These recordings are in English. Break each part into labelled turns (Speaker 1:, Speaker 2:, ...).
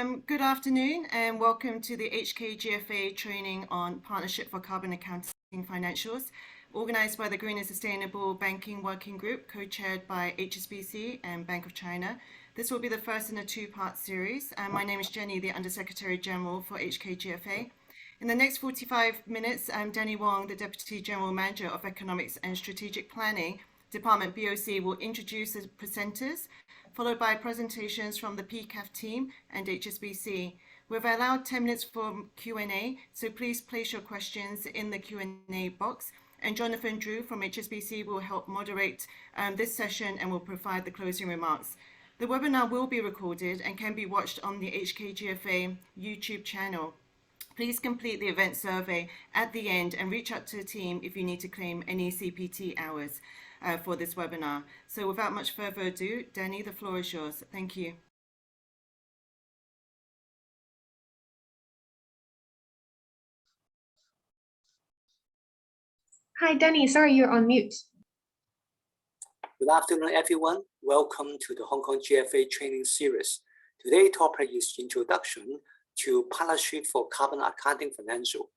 Speaker 1: Good afternoon and welcome to the HKGFA training on Partnership for Carbon Accounting Financials, organised by the Green and Sustainable Banking Working Group, co-chaired by HSBC and Bank of China. This will be the first in a two-part series. My name is Jenny, the Undersecretary General for HKGFA. In the next 45 minutes, Danny Wong, the Deputy General Manager of Economics and Strategic Planning, Department BOC, will introduce the presenters, followed by presentations from the PCAF team and HSBC. We've allowed 10 minutes for Q&A, so please place your questions in the Q&A box. And Jonathan Drew from HSBC will help moderate this session and will provide the closing remarks. The webinar will be recorded and can be watched on the HKGFA YouTube channel. Please complete the event survey at the end and reach out to the team if you need to claim any CPT hours for this webinar. So without much further ado, Danny, the floor is yours. Thank you.
Speaker 2: Hi, Danny. Sorry, you're on mute.
Speaker 3: Good afternoon, everyone. Welcome to the Hong Kong GFA training series. Today's topic is Introduction to Partnership for Carbon Accounting Financial.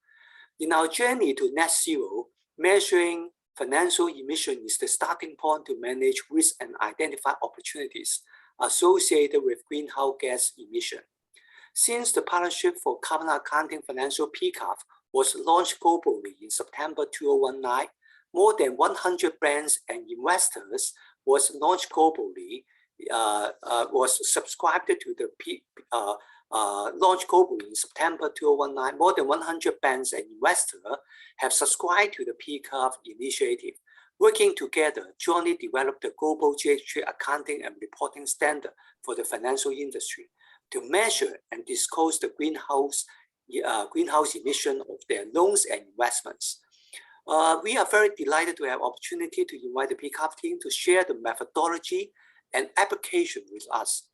Speaker 3: In our journey to net zero, measuring financial emission is the starting point to manage risk and identify opportunities associated with greenhouse gas emission. Since the Partnership for Carbon Accounting Financial PCAF was launched globally in September 2019, more than 100 brands and investors was launched globally, was subscribed to the launched globally in September 2019. More than 100 banks and investors have subscribed to the PCAF initiative. Working together, jointly developed the global GHG accounting and reporting standard for the financial industry to measure and disclose the greenhouse emission of their loans and investments. We are very delighted to have opportunity to invite the PCAF team to share the methodology and application with us.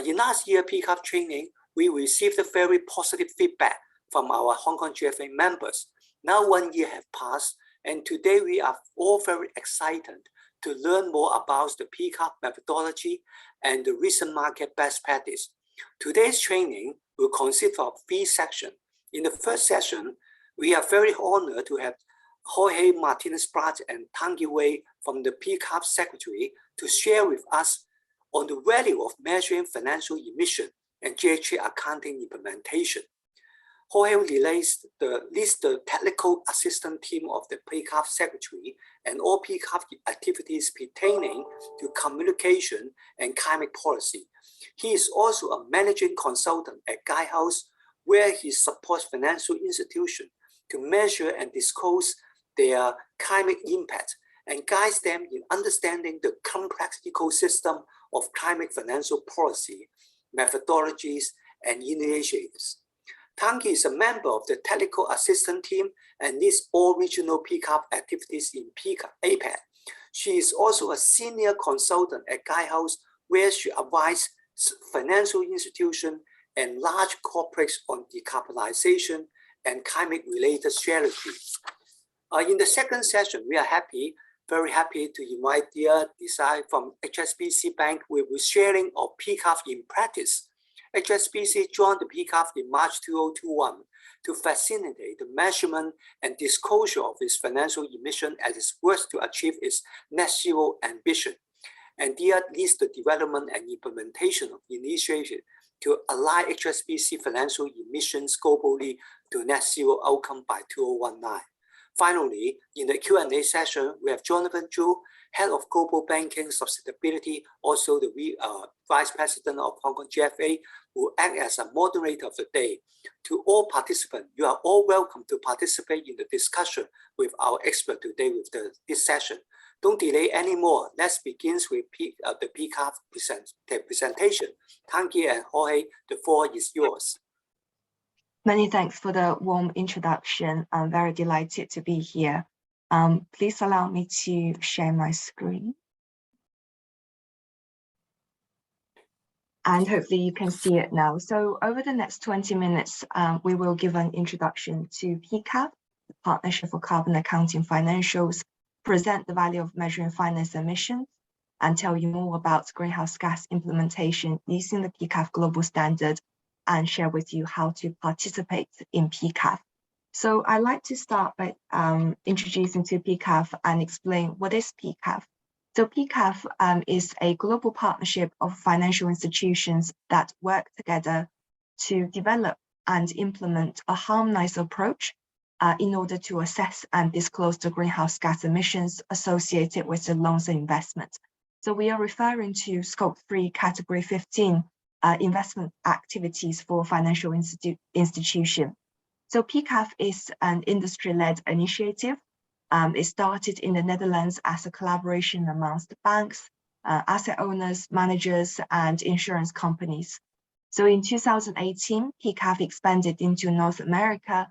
Speaker 3: In last year PCAF training, we received a very positive feedback from our Hong Kong GFA members. Now 1 year has passed, and today we are all very excited to learn more about the PCAF methodology and the recent market best practice. Today's training will consist of 3 sections. In the first session, we are very honored to have Jorge Martínez-Blat and Tiange Wei from the PCAF Secretary to share with us on the value of measuring financial emission and GHG accounting implementation. Jorge leads the technical assistant team of the PCAF Secretary and all PCAF activities pertaining to communication and climate policy. He is also a managing consultant at Guidehouse, where he supports financial institutions to measure and disclose their climate impact and guides them in understanding the complex ecosystem of climate financial policy, methodologies, and initiatives. Tiange is a member of the technical assistant team and leads all regional PCAF activities in APAC. She is also a senior consultant at Guidehouse, where she advises financial institutions and large corporates on decarbonization and climate-related strategies. In the second session, we are very happy to invite dear Desai from HSBC Bank with sharing of PCAF in practice. HSBC joined the PCAF in March 2021 to facilitate the measurement and disclosure of its financial emission as it works to achieve its net zero ambition. And DIA leads the development and implementation of initiatives to align HSBC financial emissions globally to net zero outcome by 2019. Finally, in the Q&A session, we have Jonathan Drew, Head of Global Banking Sustainability, also the Vice President of Hong Kong GFA, who will act as a moderator of the day. To all participants, you are all welcome to participate in the discussion with our expert today with this session. Don't delay anymore. Let's begin with the PCAF presentation. Tiange and Jorge, the floor is yours.
Speaker 4: Many thanks for the warm introduction. I'm very delighted to be here. Please allow me to share my screen. And hopefully you can see it now. So over the next 20 minutes, we will give an introduction to PCAF, the Partnership for Carbon Accounting Financials, present the value of measuring finance emissions, and tell you more about greenhouse gas implementation using the PCAF global standard and share with you how to participate in PCAF. So I'd like to start by introducing to PCAF and explain what is PCAF. So PCAF is a global partnership of financial institutions that work together to develop and implement a harmonized approach in order to assess and disclose the greenhouse gas emissions associated with the loans and investments. So we are referring to Scope 3 Category 15 investment activities for financial institution. So PCAF is an industry-led initiative. It started in the Netherlands as a collaboration amongst banks, asset owners, managers, and insurance companies. So in 2018, PCAF expanded into North America,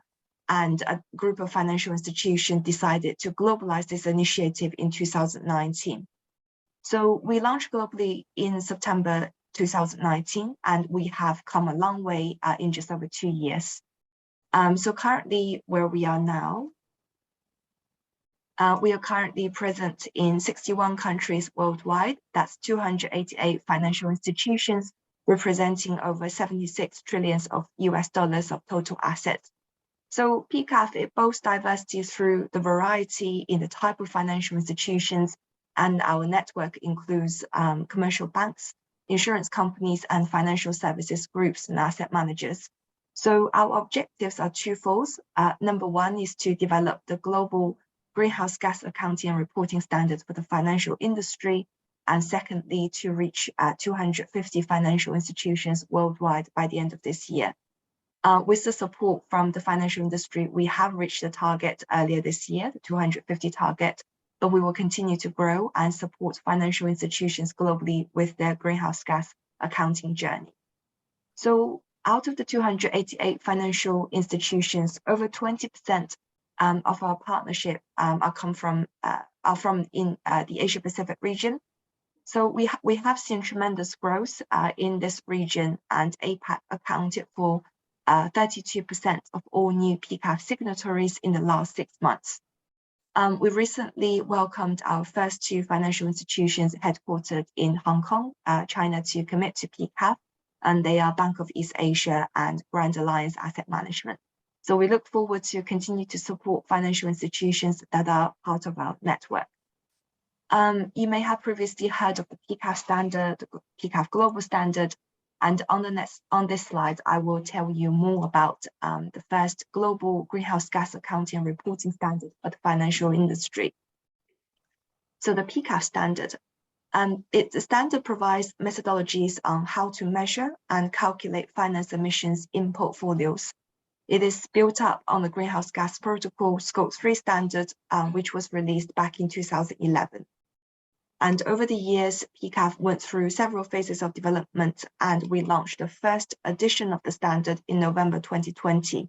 Speaker 4: and a group of financial institutions decided to globalize this initiative in 2019. So we launched globally in September 2019, and we have come a long way in just over 2 years. So currently where we are now, we are currently present in 61 countries worldwide. That's 288 financial institutions, representing over 76 trillions of US dollars of total assets. So PCAF, it boasts diversity through the variety in the type of financial institutions, and our network includes commercial banks, insurance companies, and financial services groups and asset managers. So our objectives are twofold. Number one is to develop the global greenhouse gas accounting and reporting standards for the financial industry. And secondly, to reach 250 financial institutions worldwide by the end of this year. With the support from the financial industry, we have reached the target earlier this year, the 250 target, but we will continue to grow and support financial institutions globally with their greenhouse gas accounting journey. So out of the 288 financial institutions, over 20% of our partnership are from the Asia Pacific region. So we have seen tremendous growth in this region, and APAC accounted for 32% of all new PCAF signatories in the last 6 months. We recently welcomed our first 2 financial institutions headquartered in Hong Kong, China, to commit to PCAF, and they are Bank of East Asia and Grand Alliance Asset Management. So we look forward to continue to support financial institutions that are part of our network. You may have previously heard of the PCAF standard, the PCAF global standard, and on this slide, I will tell you more about the first global greenhouse gas accounting and reporting standard for the financial industry. So the PCAF standard, the standard provides methodologies on how to measure and calculate finance emissions in portfolios. It is built up on the Greenhouse Gas Protocol Scope 3 standard, which was released back in 2011. And over the years, PCAF went through several phases of development, and we launched the first edition of the standard in November 2020.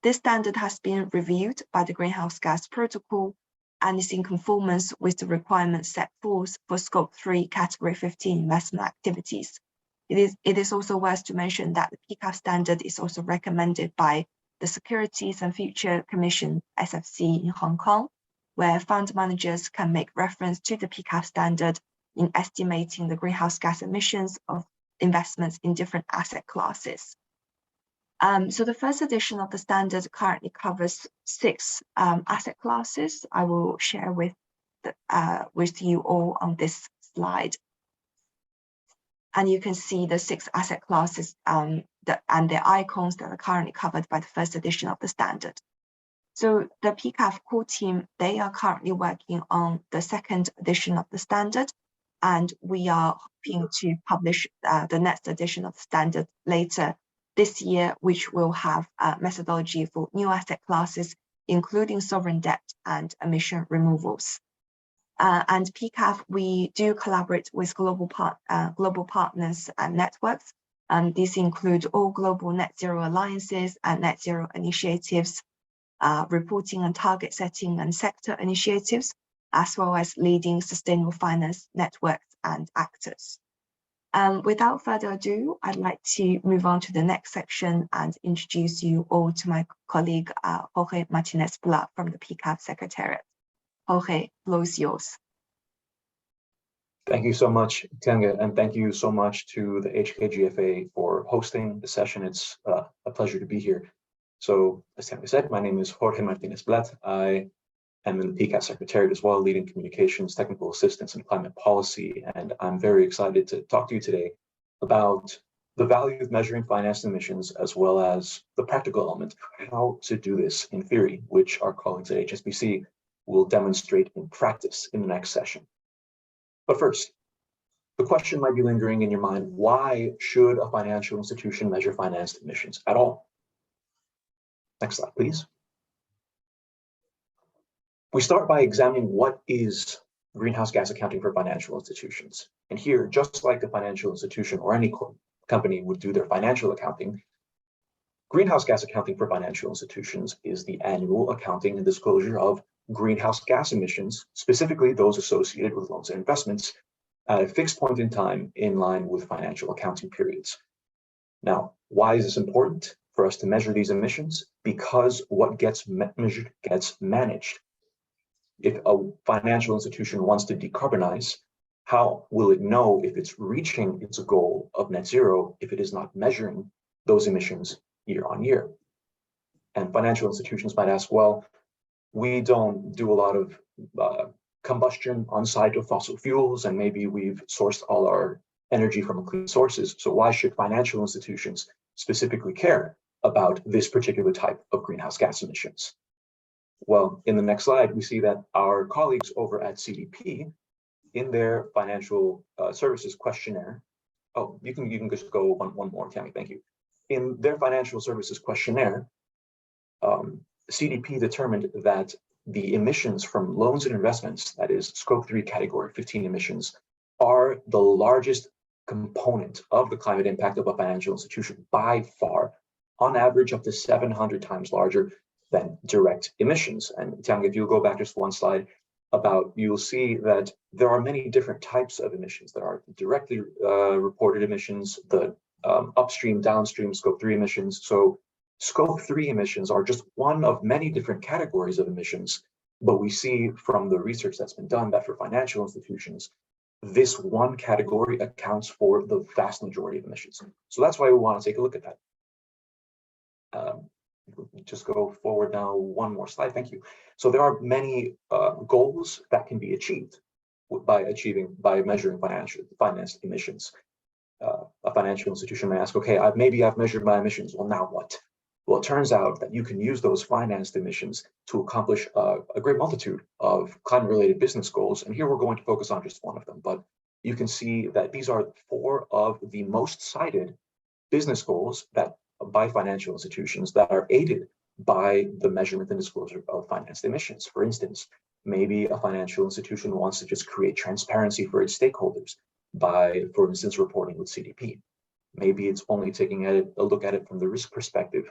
Speaker 4: This standard has been reviewed by the Greenhouse Gas Protocol and is in conformance with the requirements set forth for Scope 3 Category 15 investment activities. It is also worth to mention that the PCAF standard is also recommended by the Securities and Futures Commission, SFC, in Hong Kong, where fund managers can make reference to the PCAF standard in estimating the greenhouse gas emissions of investments in different asset classes. So the first edition of the standard currently covers 6 asset classes. I will share with you all on this slide. And you can see the 6 asset classes and their icons that are currently covered by the first edition of the standard. So the PCAF core team, they are currently working on the second edition of the standard, and we are hoping to publish the next edition of the standard later this year, which will have a methodology for new asset classes, including sovereign debt and emission removals. And PCAF, we do collaborate with global partners and networks. These include all global net zero alliances and net zero initiatives, reporting and target setting and sector initiatives, as well as leading sustainable finance networks and actors. Without further ado, I'd like to move on to the next section and introduce you all to my colleague, Jorge Martínez-Blat from the PCAF Secretariat. Jorge, floor is yours.
Speaker 5: Thank you so much, Tiange, and thank you so much to the HKGFA for hosting the session. It's a pleasure to be here. So, as Tiange said, my name is Jorge Martínez-Blat. I am in the PCAF Secretariat as well, leading communications, technical assistance, and climate policy. And I'm very excited to talk to you today about the value of measuring financed emissions, as well as the practical element of how to do this in theory, which our colleagues at HSBC will demonstrate in practice in the next session. But first, the question might be lingering in your mind: why should a financial institution measure financed emissions at all? Next slide, please. We start by examining what is greenhouse gas accounting for financial institutions. And here, just like a financial institution or any company would do their financial accounting, greenhouse gas accounting for financial institutions is the annual accounting and disclosure of greenhouse gas emissions, specifically those associated with loans and investments, at a fixed point in time in line with financial accounting periods. Now, why is this important for us to measure these emissions? Because what gets measured gets managed. If a financial institution wants to decarbonize, how will it know if it's reaching its goal of net zero if it is not measuring those emissions year on year? And financial institutions might ask, well, we don't do a lot of combustion on site of fossil fuels, and maybe we've sourced all our energy from clean sources. So why should financial institutions specifically care about this particular type of greenhouse gas emissions? Well, in the next slide, we see that our colleagues over at CDP, in their financial services questionnaire, oh, you can just go one more, Tammy, thank you. In their financial services questionnaire, CDP determined that the emissions from loans and investments, that is scope 3 category 15 emissions, are the largest component of the climate impact of a financial institution by far, on average up to 700 times larger than direct emissions. And Tiange, if you go back just one slide, you'll see that there are many different types of emissions. There are directly reported emissions, the upstream, downstream scope 3 emissions. So scope 3 emissions are just one of many different categories of emissions, but we see from the research that's been done that for financial institutions, this one category accounts for the vast majority of emissions. So that's why we want to take a look at that. Just go forward now one more slide, thank you. So there are many goals that can be achieved by measuring financed emissions. A financial institution may ask, okay, maybe I've measured my emissions, well, now what? Well, it turns out that you can use those financed emissions to accomplish a great multitude of climate-related business goals. And here we're going to focus on just one of them, but you can see that these are 4 of the most cited business goals that by financial institutions that are aided by the measurement and disclosure of financed emissions. For instance, maybe a financial institution wants to just create transparency for its stakeholders by, for instance, reporting with CDP. Maybe it's only taking a look at it from the risk perspective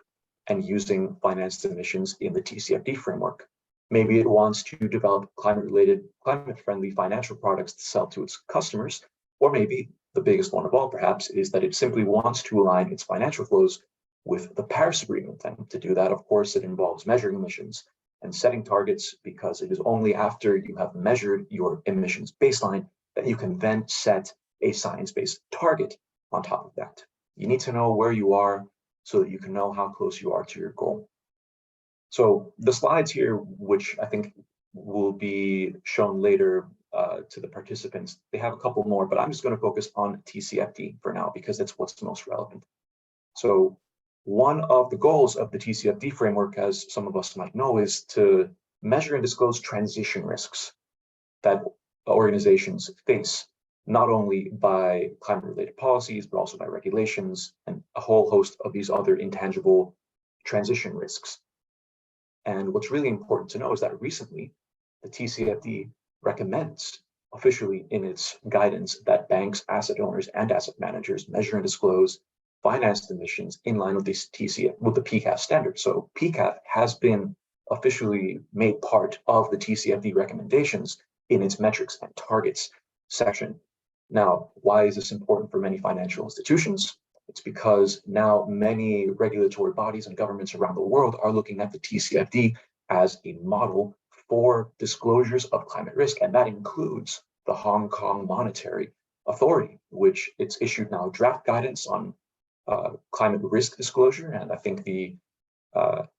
Speaker 5: and using financed emissions in the TCFD framework. Maybe it wants to develop climate-friendly financial products to sell to its customers, or maybe the biggest one of all, perhaps, is that it simply wants to align its financial flows with the Paris Agreement. And to do that, of course, it involves measuring emissions and setting targets, because it is only after you have measured your emissions baseline that you can then set a science-based target on top of that. You need to know where you are so that you can know how close you are to your goal. So the slides here, which I think will be shown later to the participants, they have a couple more, but I'm just going to focus on TCFD for now, because that's what's most relevant. So one of the goals of the TCFD framework, as some of us might know, is to measure and disclose transition risks that organizations face, not only by climate-related policies, but also by regulations and a whole host of these other intangible transition risks. And what's really important to know is that recently, the TCFD recommends officially in its guidance that banks, asset owners, and asset managers measure and disclose financed emissions in line with this with the PCAF standard. So PCAF has been officially made part of the TCFD recommendations in its metrics and targets section. Now, why is this important for many financial institutions? It's because now many regulatory bodies and governments around the world are looking at the TCFD as a model for disclosures of climate risk, and that includes the Hong Kong Monetary Authority, which it's issued now draft guidance on climate risk disclosure. And I think the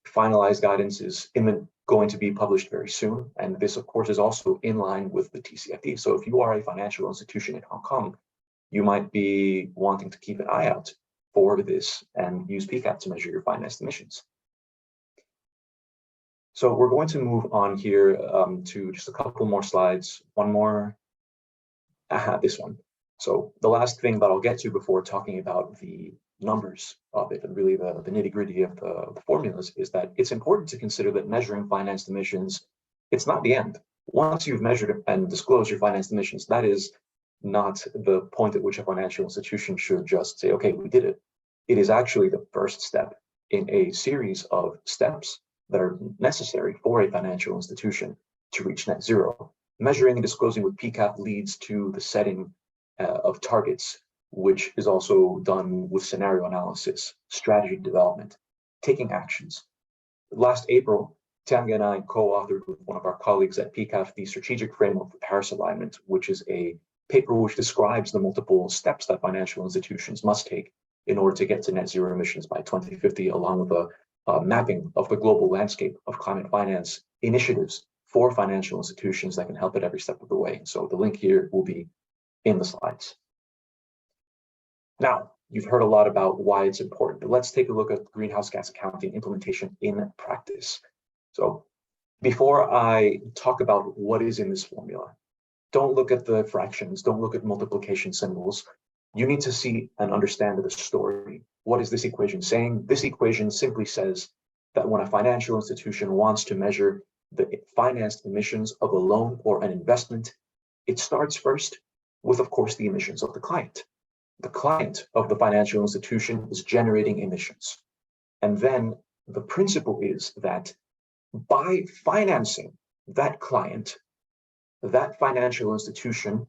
Speaker 5: finalized guidance is going to be published very soon. And this, of course, is also in line with the TCFD. So if you are a financial institution in Hong Kong, you might be wanting to keep an eye out for this and use PCAF to measure your financed emissions. So we're going to move on here to just a couple more slides. One more. This one. So the last thing that I'll get to before talking about the numbers of it and really the nitty-gritty of the formulas is that it's important to consider that measuring financed emissions, it's not the end. Once you've measured and disclosed your financed emissions, that is not the point at which a financial institution should just say, okay, we did it. It is actually the first step in a series of steps that are necessary for a financial institution to reach net zero. Measuring and disclosing with PCAF leads to the setting of targets, which is also done with scenario analysis, strategy development, taking actions. Last April, Tiange and I co-authored with one of our colleagues at PCAF the Strategic Framework for Paris Alignment, which is a paper which describes the multiple steps that financial institutions must take in order to get to net zero emissions by 2050, along with a mapping of the global landscape of climate finance initiatives for financial institutions that can help at every step of the way. So the link here will be in the slides. Now, you've heard a lot about why it's important, but let's take a look at greenhouse gas accounting implementation in practice. So before I talk about what is in this formula, don't look at the fractions, don't look at multiplication symbols. You need to see and understand the story. What is this equation saying? This equation simply says that when a financial institution wants to measure the financed emissions of a loan or an investment, it starts first with, of course, the emissions of the client. The client of the financial institution is generating emissions. And then the principle is that by financing that client, that financial institution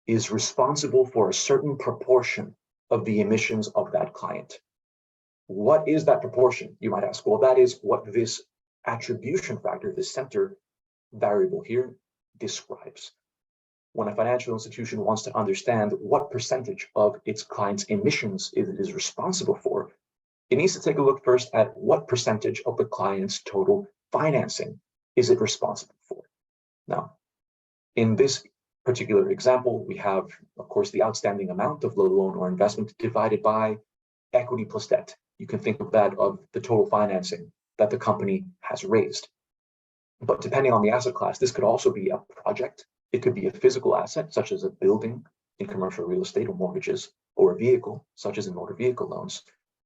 Speaker 5: is responsible for a certain proportion of the emissions of that client. What is that proportion? You might ask. Well, that is what this attribution factor, the center variable here, describes. When a financial institution wants to understand what percentage of its client's emissions it is responsible for, it needs to take a look first at what percentage of the client's total financing is it responsible for. Now, in this particular example, we have, of course, the outstanding amount of the loan or investment divided by equity plus debt. You can think of that of the total financing that the company has raised. But depending on the asset class, this could also be a project. It could be a physical asset, such as a building in commercial real estate or mortgages, or a vehicle, such as in motor vehicle loans.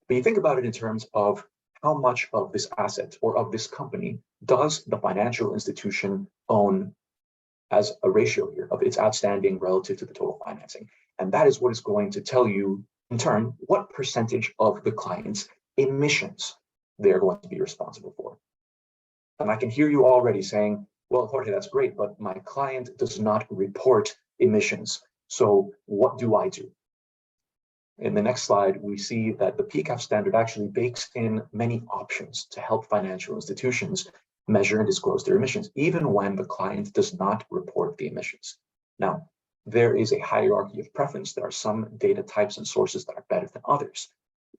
Speaker 5: But you think about it in terms of how much of this asset or of this company does the financial institution own as a ratio here of its outstanding relative to the total financing. And that is what is going to tell you, in turn, what percentage of the client's emissions they're going to be responsible for. And I can hear you already saying, well, Jorge, that's great, but my client does not report emissions. So what do I do? In the next slide, we see that the PCAF standard actually bakes in many options to help financial institutions measure and disclose their emissions, even when the client does not report the emissions. Now, there is a hierarchy of preference. There are some data types and sources that are better than others.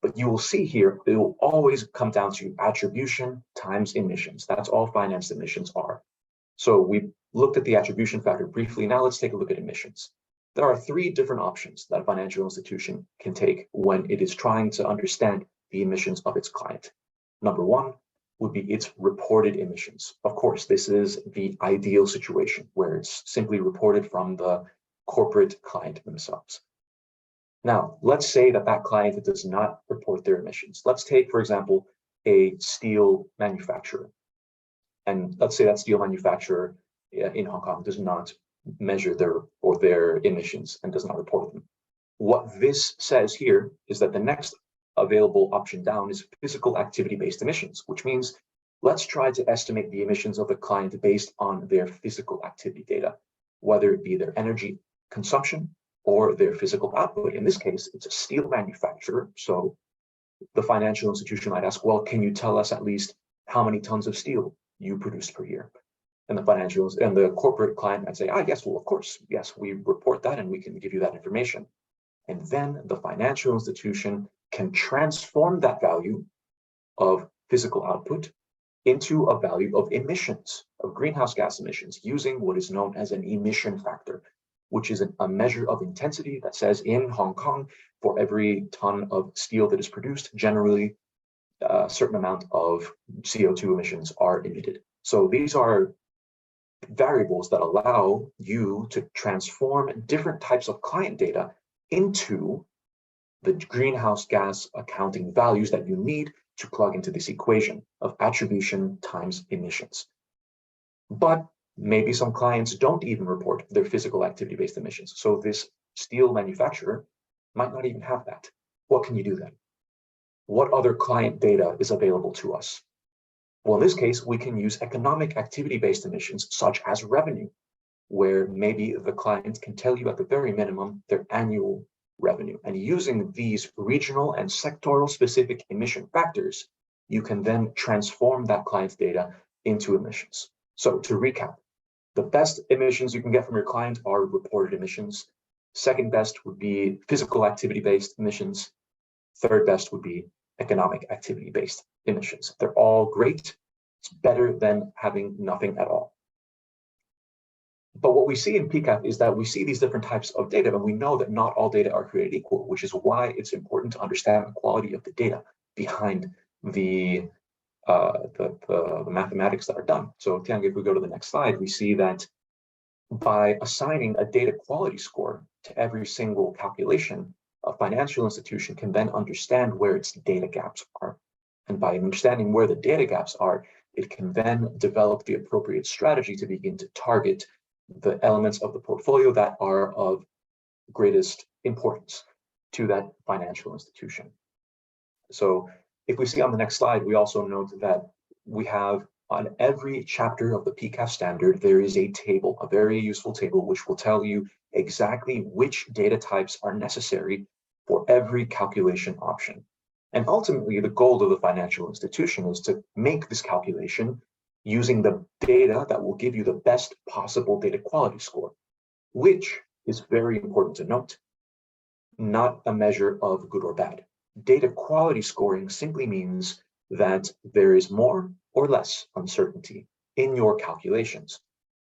Speaker 5: But you will see here, it will always come down to attribution times emissions. That's all financed emissions are. So we looked at the attribution factor briefly. Now let's take a look at emissions. There are three different options that a financial institution can take when it is trying to understand the emissions of its client. Number one would be its reported emissions. Of course, this is the ideal situation where it's simply reported from the corporate client themselves. Now, let's say that that client does not report their emissions. Let's take, for example, a steel manufacturer. And let's say that steel manufacturer in Hong Kong does not measure their emissions and does not report them. What this says here is that the next available option down is physical activity-based emissions, which means let's try to estimate the emissions of the client based on their physical activity data, whether it be their energy consumption or their physical output. In this case, it's a steel manufacturer. So the financial institution might ask, well, can you tell us at least how many tons of steel you produce per year? And the financials and the corporate client might say, yes, well, of course, yes, we report that and we can give you that information. And then the financial institution can transform that value of physical output into a value of emissions, of greenhouse gas emissions, using what is known as an emission factor, which is a measure of intensity that says in Hong Kong, for every ton of steel that is produced, generally a certain amount of CO2 emissions are emitted. So these are variables that allow you to transform different types of client data into the greenhouse gas accounting values that you need to plug into this equation of attribution times emissions. But maybe some clients don't even report their physical activity-based emissions. So this steel manufacturer might not even have that. What can you do then? What other client data is available to us? Well, in this case, we can use economic activity-based emissions, such as revenue, where maybe the client can tell you at the very minimum their annual revenue. And using these regional and sectoral specific emission factors, you can then transform that client's data into emissions. So to recap, the best emissions you can get from your client are reported emissions. Second best would be physical activity-based emissions. Third best would be economic activity-based emissions. They're all great. It's better than having nothing at all. But what we see in PCAF is that we see these different types of data, and we know that not all data are created equal, which is why it's important to understand the quality of the data behind the mathematics that are done. So Tiange, if we go to the next slide, we see that by assigning a data quality score to every single calculation, a financial institution can then understand where its data gaps are. And by understanding where the data gaps are, it can then develop the appropriate strategy to begin to target the elements of the portfolio that are of greatest importance to that financial institution. So if we see on the next slide, we also note that we have on every chapter of the PCAF standard, there is a table, a very useful table, which will tell you exactly which data types are necessary for every calculation option. And ultimately, the goal of the financial institution is to make this calculation using the data that will give you the best possible data quality score, which is very important to note, not a measure of good or bad. Data quality scoring simply means that there is more or less uncertainty in your calculations.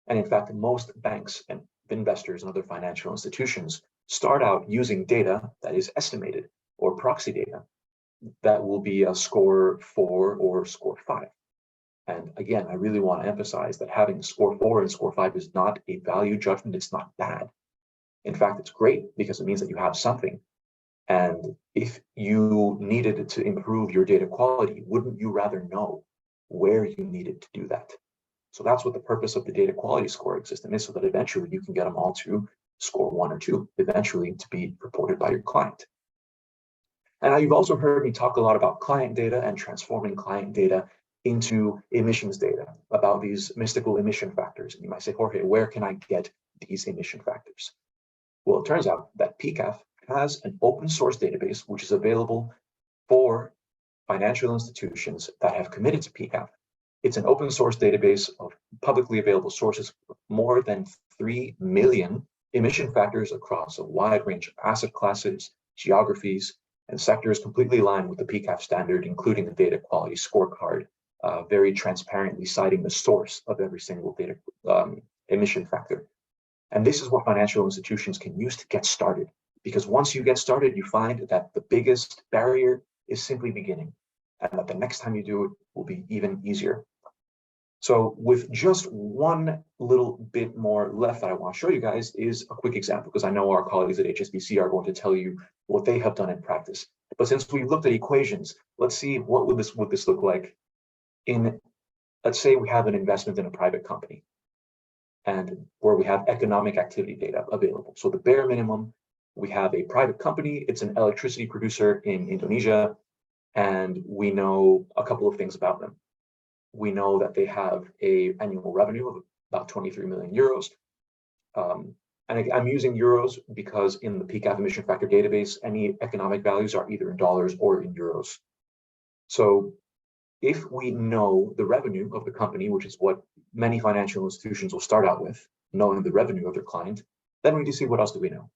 Speaker 5: And in fact, most banks and investors and other financial institutions start out using data that is estimated or proxy data that will be a score 4 or score 5. And again, I really want to emphasize that having score 4 and score 5 is not a value judgment. It's not bad. In fact, it's great because it means that you have something. And if you needed to improve your data quality, wouldn't you rather know where you needed to do that? So that's what the purpose of the data quality scoring system is, so that eventually you can get them all to score 1 or 2, eventually to be reported by your client. And now you've also heard me talk a lot about client data and transforming client data into emissions data, about these mystical emission factors. And you might say, Jorge, where can I get these emission factors? Well, it turns out that PCAF has an open source database, which is available for financial institutions that have committed to PCAF. It's an open source database of publicly available sources, more than 3 million emission factors across a wide range of asset classes, geographies, and sectors, completely aligned with the PCAF standard, including the data quality scorecard, very transparently citing the source of every single data emission factor. And this is what financial institutions can use to get started. Because once you get started, you find that the biggest barrier is simply beginning, and that the next time you do it will be even easier. So with just one little bit more left that I want to show you guys is a quick example, because I know our colleagues at HSBC are going to tell you what they have done in practice. But since we looked at equations, let's see what would this look like in, let's say we have an investment in a private company and where we have economic activity data available. So the bare minimum, we have a private company, it's an electricity producer in Indonesia, and we know a couple of things about them. We know that they have an annual revenue of about 23 million euros. And I'm using euros because in the PCAF emission factor database, any economic values are either in dollars or in euros. So if we know the revenue of the company, which is what many financial institutions will start out with, knowing the revenue of their client, then we need to see what else do we know.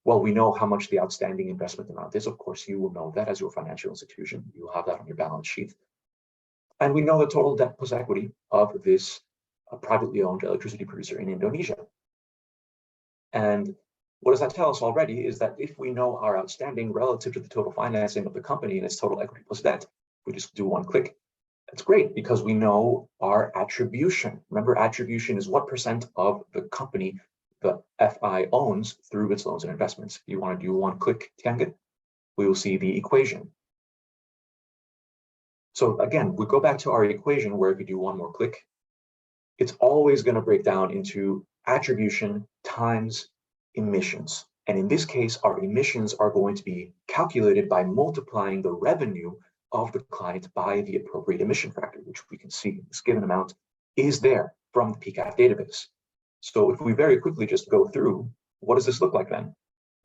Speaker 5: Well, we know how much the outstanding investment amount is. Of course, you will know that as your financial institution. You'll have that on your balance sheet. And we know the total debt plus equity of this privately owned electricity producer in Indonesia. And what does that tell us already is that if we know our outstanding relative to the total financing of the company and its total equity plus debt, we just do one click. That's great because we know our attribution. Remember, attribution is what percent of the company the FI owns through its loans and investments. You want to do one click, Tiange, we will see the equation. So again, we go back to our equation where if you do one more click, it's always going to break down into attribution times emissions. And in this case, our emissions are going to be calculated by multiplying the revenue of the client by the appropriate emission factor, which we can see this given amount is there from the PCAF database. So if we very quickly just go through, what does this look like then?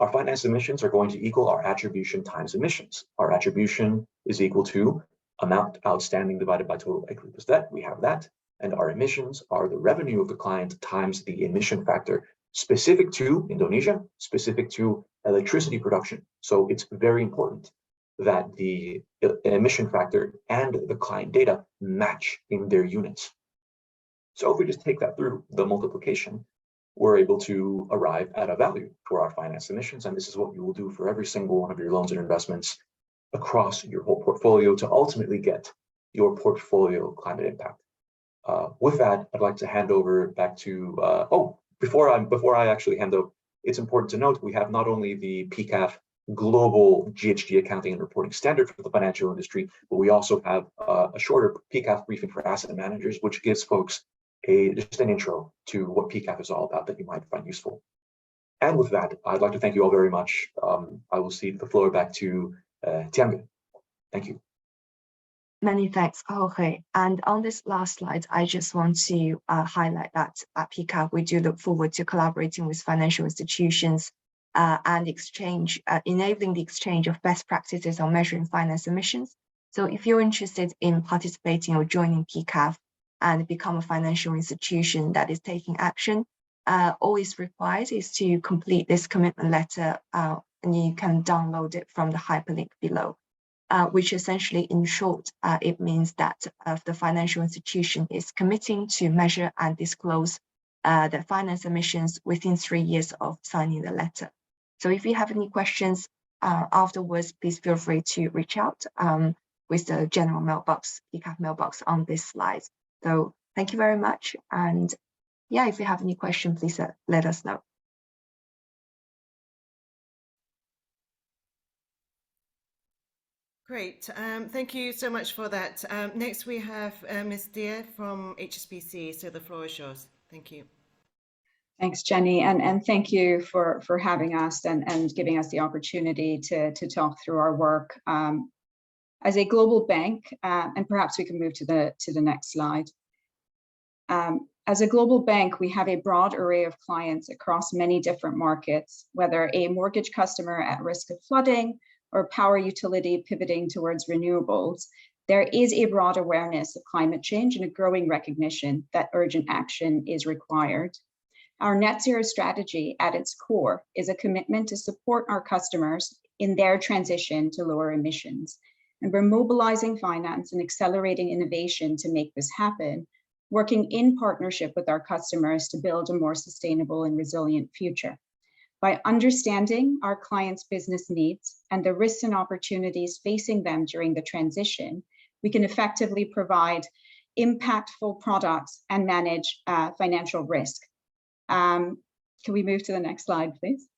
Speaker 5: Our finance emissions are going to equal our attribution times emissions. Our attribution is equal to amount outstanding divided by total equity plus debt. We have that. And our emissions are the revenue of the client times the emission factor specific to Indonesia, specific to electricity production. So it's very important that the emission factor and the client data match in their units. So if we just take that through the multiplication, we're able to arrive at a value for our finance emissions. And this is what you will do for every single one of your loans and investments across your whole portfolio to ultimately get your portfolio climate impact. With that, I'd like to hand over back to, before I actually hand over, it's important to note we have not only the PCAF global GHG accounting and reporting standard for the financial industry, but we also have a shorter PCAF briefing for asset managers, which gives folks just an intro to what PCAF is all about that you might find useful. And with that, I'd like to thank you all very much. I will cede the floor back to Tiange. Thank you.
Speaker 4: Many thanks, Jorge. And on this last slide, I just want to highlight that at PCAF, we do look forward to collaborating with financial institutions and enabling the exchange of best practices on measuring finance emissions. So if you're interested in participating or joining PCAF and become a financial institution that is taking action, all is required is to complete this commitment letter, and you can download it from the hyperlink below. Which essentially, in short, it means that the financial institution is committing to measure and disclose the finance emissions within 3 years of signing the letter. So if you have any questions afterwards, please feel free to reach out with the general mailbox, PCAF mailbox on this slide. So thank you very much. And yeah, if you have any questions, please let us know.
Speaker 1: Great, thank you so much for that. Next we have Ms. Dear from HSBC, so the floor is yours. Thank you.
Speaker 6: Thanks, Jenny, and thank you for having us and giving us the opportunity to talk through our work. As a global bank, and perhaps we can move to the next slide. As a global bank, we have a broad array of clients across many different markets, whether a mortgage customer at risk of flooding, or power utility pivoting towards renewables, there is a broad awareness of climate change and a growing recognition that urgent action is required. Our net zero strategy at its core is a commitment to support our customers in their transition to lower emissions. And we're mobilizing finance and accelerating innovation to make this happen, working in partnership with our customers to build a more sustainable and resilient future. By understanding our clients' business needs and the risks and opportunities facing them during the transition, we can effectively provide impactful products and manage financial risk. Can we move to the next slide, please?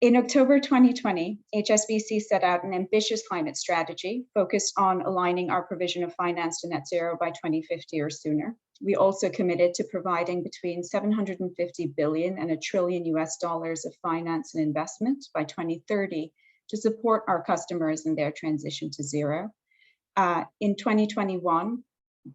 Speaker 6: In October 2020, HSBC set out an ambitious climate strategy focused on aligning our provision of finance to net zero by 2050 or sooner. We also committed to providing between 750 billion and $1 trillion of finance and investment by 2030 to support our customers in their transition to zero. In 2021,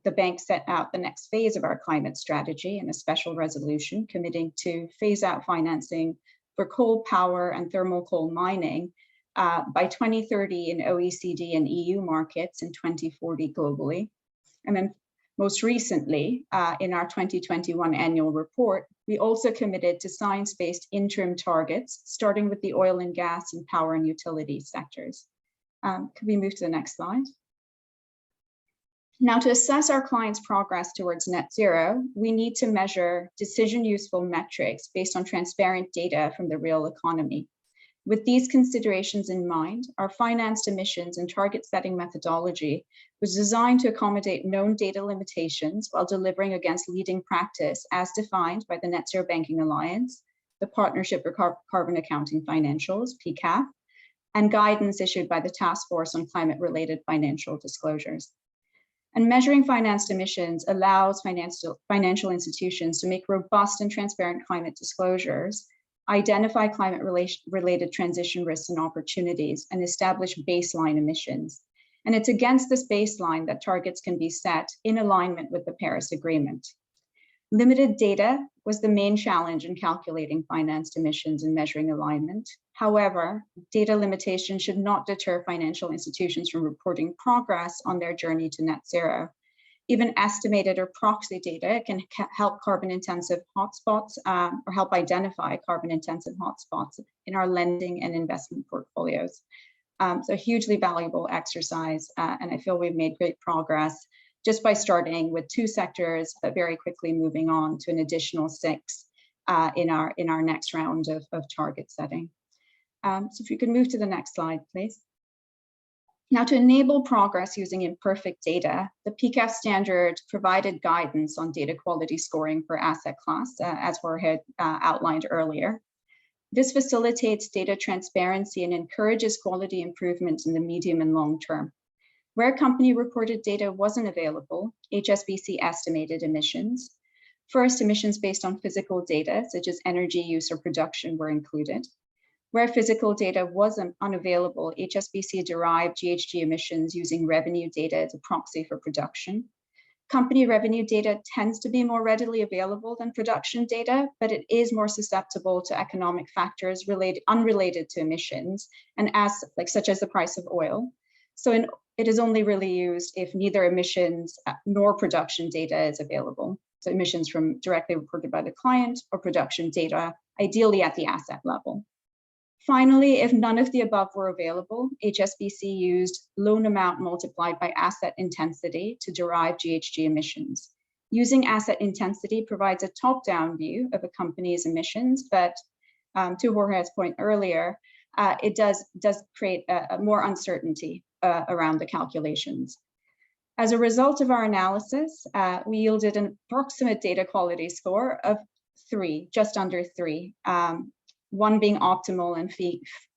Speaker 6: the bank set out the next phase of our climate strategy in a special resolution committing to phase out financing for coal power and thermal coal mining by 2030 in OECD and EU markets, and 2040 globally. And then most recently, in our 2021 annual report, we also committed to science-based interim targets, starting with the oil and gas and power and utility sectors. Could we move to the next slide? Now, to assess our clients' progress towards net zero, we need to measure decision-useful metrics based on transparent data from the real economy. With these considerations in mind, our financed emissions and target setting methodology was designed to accommodate known data limitations while delivering against leading practice as defined by the Net Zero Banking Alliance, the Partnership for Carbon Accounting Financials, PCAF, and guidance issued by the Task Force on Climate-Related Financial Disclosures. And measuring financed emissions allows financial institutions to make robust and transparent climate disclosures, identify climate-related transition risks and opportunities, and establish baseline emissions. And it's against this baseline that targets can be set in alignment with the Paris Agreement. Limited data was the main challenge in calculating financed emissions and measuring alignment. However, data limitations should not deter financial institutions from reporting progress on their journey to net zero. Even estimated or proxy data can help carbon-intensive hotspots or help identify carbon-intensive hotspots in our lending and investment portfolios. So hugely valuable exercise, and I feel we've made great progress just by starting with 2 sectors, but very quickly moving on to an additional 6 in our next round of target setting. So if you could move to the next slide, please. Now, to enable progress using imperfect data, the PCAF standard provided guidance on data quality scoring per asset class, as Jorge outlined earlier. This facilitates data transparency and encourages quality improvements in the medium and long term. Where company reported data wasn't available, HSBC estimated emissions. First, emissions based on physical data, such as energy use or production, were included. Where physical data was unavailable, HSBC derived GHG emissions using revenue data as a proxy for production. Company revenue data tends to be more readily available than production data, but it is more susceptible to economic factors unrelated to emissions, and such as the price of oil. So it is only really used if neither emissions nor production data is available. So emissions from directly reported by the client or production data, ideally at the asset level. Finally, if none of the above were available, HSBC used loan amount multiplied by asset intensity to derive GHG emissions. Using asset intensity provides a top-down view of a company's emissions, but to Jorge's point earlier, it does create a more uncertainty around the calculations. As a result of our analysis, we yielded an approximate data quality score of 3, just under 3. 1 being optimal and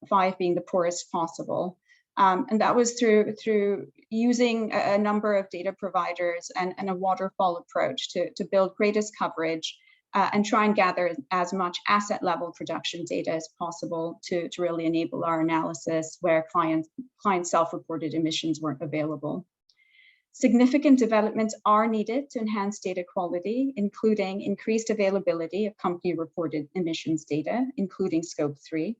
Speaker 6: 5 being the poorest possible. And that was through using a number of data providers and a waterfall approach to build greatest coverage and try and gather as much asset level production data as possible to really enable our analysis where client self-reported emissions weren't available. Significant developments are needed to enhance data quality, including increased availability of company-reported emissions data, including Scope 3.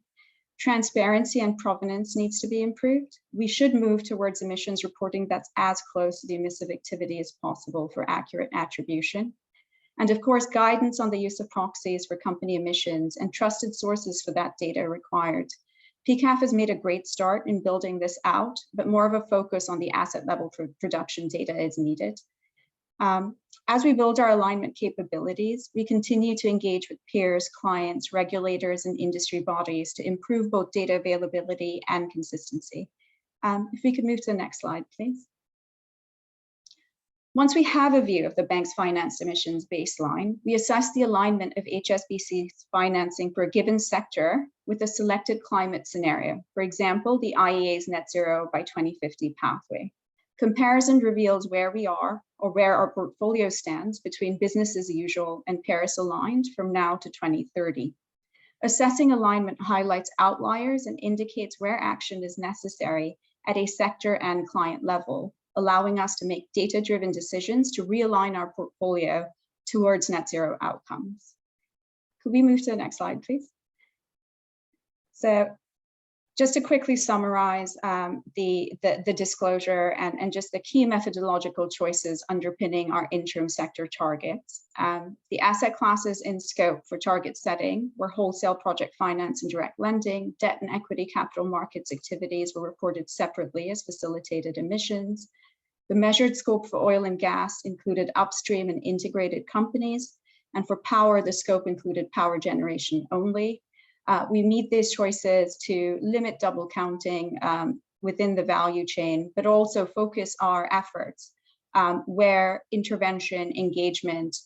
Speaker 6: Transparency and provenance needs to be improved. We should move towards emissions reporting that's as close to the emissive activity as possible for accurate attribution. And of course, guidance on the use of proxies for company emissions and trusted sources for that data are required. PCAF has made a great start in building this out, but more of a focus on the asset level production data is needed. As we build our alignment capabilities, we continue to engage with peers, clients, regulators, and industry bodies to improve both data availability and consistency. If we could move to the next slide, please. Once we have a view of the bank's financed emissions baseline, we assess the alignment of HSBC's financing for a given sector with a selected climate scenario, for example, the IEA's net zero by 2050 pathway. Comparison reveals where we are or where our portfolio stands between business as usual and Paris aligned from now to 2030. Assessing alignment highlights outliers and indicates where action is necessary at a sector and client level, allowing us to make data-driven decisions to realign our portfolio towards net zero outcomes. Could we move to the next slide, please? So Just to quickly summarize the disclosure and just the key methodological choices underpinning our interim sector targets. The asset classes in scope for target setting were wholesale project finance and direct lending, debt and equity capital markets activities were reported separately as facilitated emissions. The measured scope for oil and gas included upstream and integrated companies, and for power, the scope included power generation only. We made these choices to limit double counting within the value chain, but also focus our efforts where intervention, engagement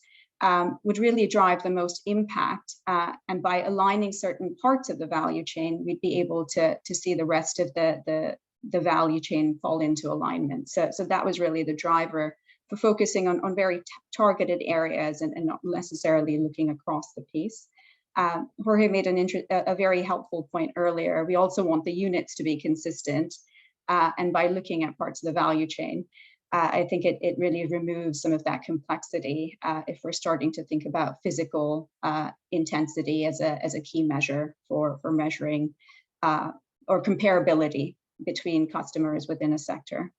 Speaker 6: would really drive the most impact. And by aligning certain parts of the value chain, we'd be able to see the rest of the value chain fall into alignment. So that was really the driver for focusing on very targeted areas and not necessarily looking across the piece. Jorge made a very helpful point earlier. We also want the units to be consistent. And by looking at parts of the value chain, I think it really removes some of that complexity if we're starting to think about physical intensity as a key measure for measuring or comparability between customers within a sector.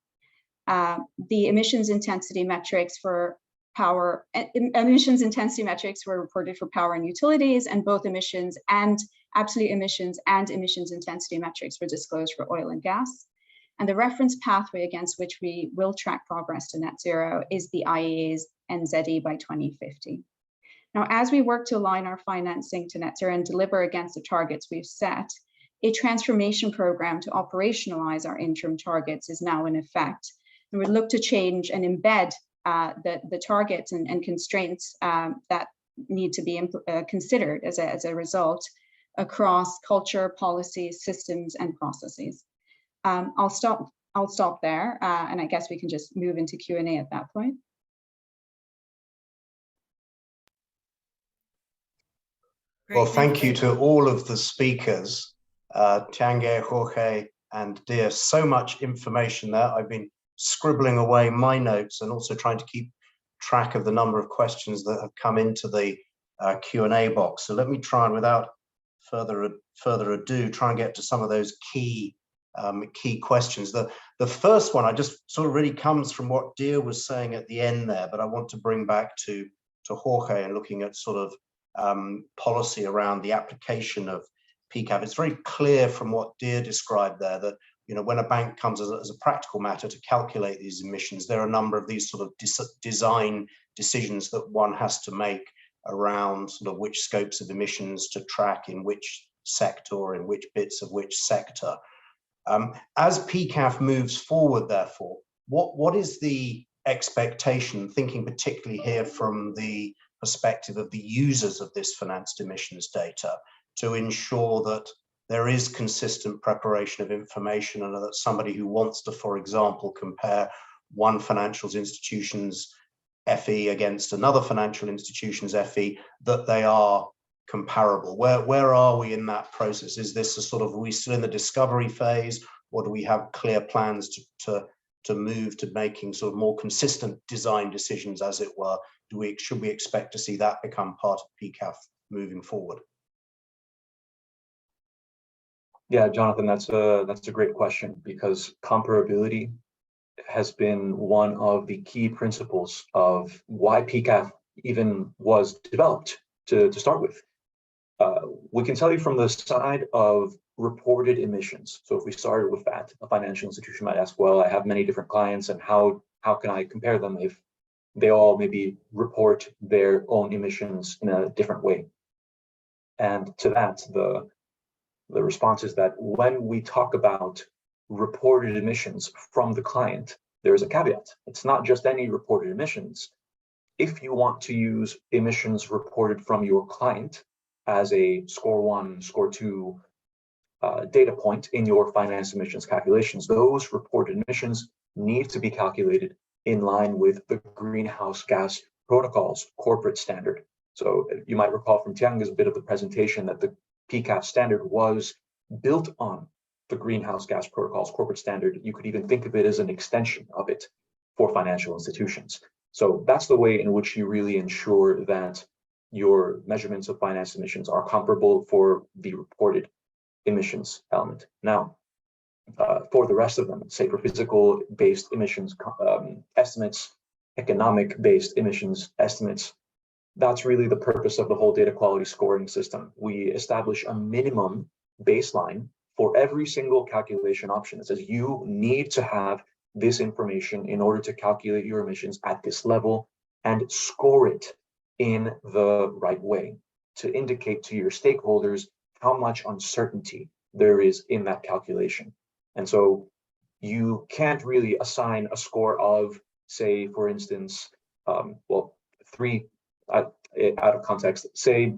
Speaker 6: The emissions intensity metrics for power, emissions intensity metrics were reported for power and utilities, and both emissions and absolute emissions and emissions intensity metrics were disclosed for oil and gas. And the reference pathway against which we will track progress to net zero is the IEA's NZE by 2050. Now, as we work to align our financing to net zero and deliver against the targets we've set, a transformation program to operationalize our interim targets is now in effect. And we look to change and embed the targets and constraints that need to be considered as a result across culture, policies, systems, and processes. I'll stop there, and I guess we can just move into Q&A at that point.
Speaker 7: Well, thank you to all of the speakers, Tiange, Jorge, and Dia. So much information there. I've been scribbling away my notes and also trying to keep track of the number of questions that have come into the Q&A box. So let me try and, without further ado, try and get to some of those key questions. The first one, I just sort of really comes from what Dia was saying at the end there, but I want to bring back to Jorge and looking at sort of policy around the application of PCAF. It's very clear from what Dia described there that, you know, when a bank comes as a practical matter to calculate these emissions, there are a number of these sort of design decisions that one has to make around sort of which scopes of emissions to track in which sector or in which bits of which sector. As PCAF moves forward, therefore, what is the expectation, thinking particularly here from the perspective of the users of this financed emissions data, to ensure that there is consistent preparation of information and that somebody who wants to, for example, compare one financial institution's FE against another financial institution's FE, that they are comparable? Where are we in that process? Is this a sort of, are we still in the discovery phase, or do we have clear plans to move to making sort of more consistent design decisions, as it were? Should we expect to see that become part of PCAF moving forward?
Speaker 5: Yeah, Jonathan, that's a great question, because comparability has been one of the key principles of why PCAF even was developed to start with. We can tell you from the side of reported emissions. So if we started with that, a financial institution might ask, well, I have many different clients, and how can I compare them if they all maybe report their own emissions in a different way? And to that, the response is that when we talk about reported emissions from the client, there's a caveat. It's not just any reported emissions. If you want to use emissions reported from your client as a score 1, score 2 data point in your finance emissions calculations, those reported emissions need to be calculated in line with the Greenhouse Gas Protocol's corporate standard. So you might recall from Tiange's bit of the presentation that the PCAF standard was built on the Greenhouse Gas Protocol's corporate standard. You could even think of it as an extension of it for financial institutions. So that's the way in which you really ensure that your measurements of finance emissions are comparable for the reported emissions element. Now, for the rest of them, say for physical-based emissions estimates, economic-based emissions estimates, that's really the purpose of the whole data quality scoring system. We establish a minimum baseline for every single calculation option. It says you need to have this information in order to calculate your emissions at this level and score it in the right way to indicate to your stakeholders how much uncertainty there is in that calculation. And so you can't really assign a score of, say, for instance, well, three, out of context, say,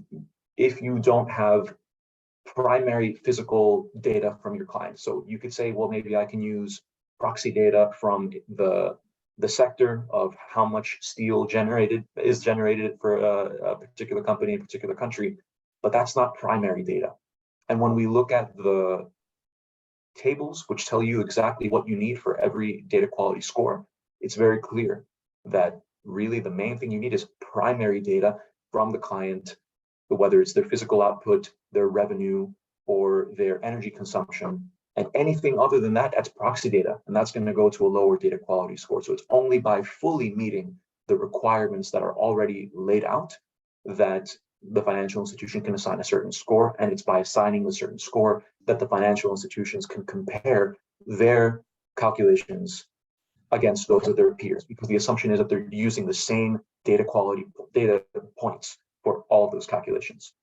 Speaker 5: if you don't have primary physical data from your client. So you could say, well, maybe I can use proxy data from the sector of how much steel is generated for a particular company, a particular country, but that's not primary data. And when we look at the tables, which tell you exactly what you need for every data quality score, it's very clear that really the main thing you need is primary data from the client, whether it's their physical output, their revenue, or their energy consumption. And anything other than that, that's proxy data, and that's going to go to a lower data quality score. So it's only by fully meeting the requirements that are already laid out that the financial institution can assign a certain score, and it's by assigning a certain score that the financial institutions can compare their calculations against those of their peers, because the assumption is that they're using the same data quality data points for all of those calculations.